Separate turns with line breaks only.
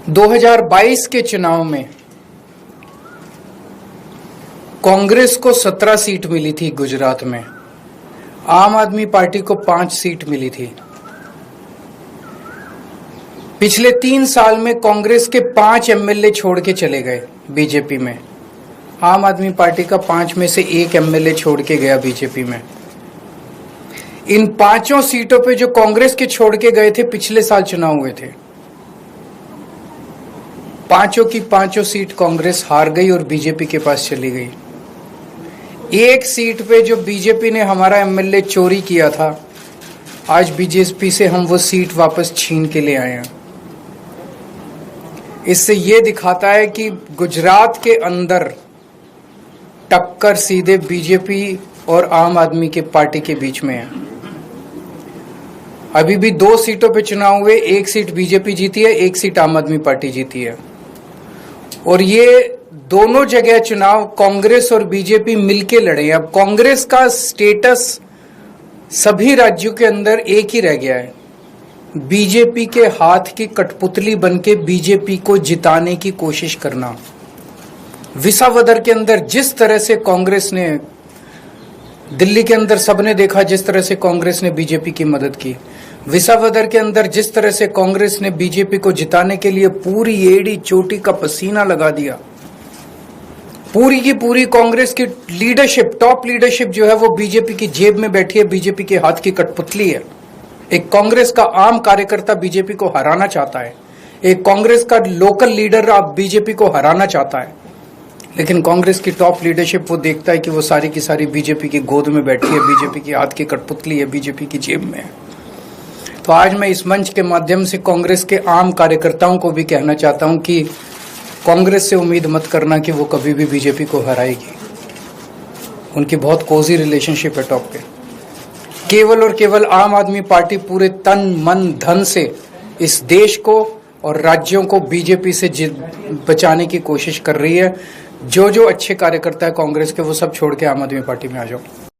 2022 के चुनाव में कांग्रेस को 17 सीट मिली थी गुजरात में, आम आदमी पार्टी को 5 सीट मिली थी। पिछले 3 साल में कांग्रेस के 5 एमएलए छोड़ के चले गए बीजेपी में, आम आदमी पार्टी का 5 में से 1 एमएलए छोड़ के गया बीजेपी में। इन 5 सीटों पे जो कांग्रेस के छोड़ के गए थे, पिछले साल चुनाव हुए थे, 5 की 5 सीट कांग्रेस हार गई और बीजेपी के पास चली गई। 1 सीट पे जो बीजेपी ने हमारा एमएलए चोरी किया था, आज बीजेपी से हम वो सीट वापस छीन के ले आए हैं। इससे ये दिखाता है कि गुजरात के अंदर टक्कर सीधे बीजेपी और आम आदमी के पार्टी के बीच में है। अभी भी 2 सीटों पे चुनाव हुए, 1 सीट बीजेपी जीती है, 1 सीट आम आदमी पार्टी जीती है। और ये दोनों जगह चुनाव कांग्रेस और बीजेपी मिलके लड़े। अब कांग्रेस का स्टेटस सभी राज्यों के अंदर एक ही रह गया है, बीजेपी के हाथ की कठपुतली बनके बीजेपी को जिताने की कोशिश करना। विसावदर के अंदर जिस तरह से कांग्रेस ने, दिल्ली के अंदर सबने देखा जिस तरह से कांग्रेस ने बीजेपी की मदद की, विसावदर के अंदर जिस तरह से कांग्रेस ने बीजेपी को जिताने के लिए पूरी एड़ी चोटी का पसीना लगा दिया। पूरी की पूरी कांग्रेस की लीडरशिप, टॉप लीडरशिप जो है वो बीजेपी की जेब में बैठी है, बीजेपी के हाथ की कठपुतली है। एक कांग्रेस का आम कार्यकर्ता बीजेपी को हराना चाहता है, एक कांग्रेस का लोकल लीडर अब बीजेपी को हराना चाहता है, लेकिन कांग्रेस की टॉप लीडरशिप वो देखता है कि वो सारी की सारी बीजेपी की गोद में बैठी है, बीजेपी की हाथ की कठपुतली है, बीजेपी की जेब में है। तो आज मैं इस मंच के माध्यम से कांग्रेस के आम कार्यकर्ताओं को भी कहना चाहता हूं कि कांग्रेस से उम्मीद मत करना कि वो कभी भी बीजेपी को हराएगी। उनकी बहुत कोजी रिलेशनशिप है टॉप पे। केवल और केवल आम आदमी पार्टी पूरे तन मन धन से इस देश को और राज्यों को बीजेपी से बचाने की कोशिश कर रही है। जो अच्छे कार्यकर्ता है कांग्रेस के, वो सब छोड़ के आम आदमी पार्टी में आ जाओ।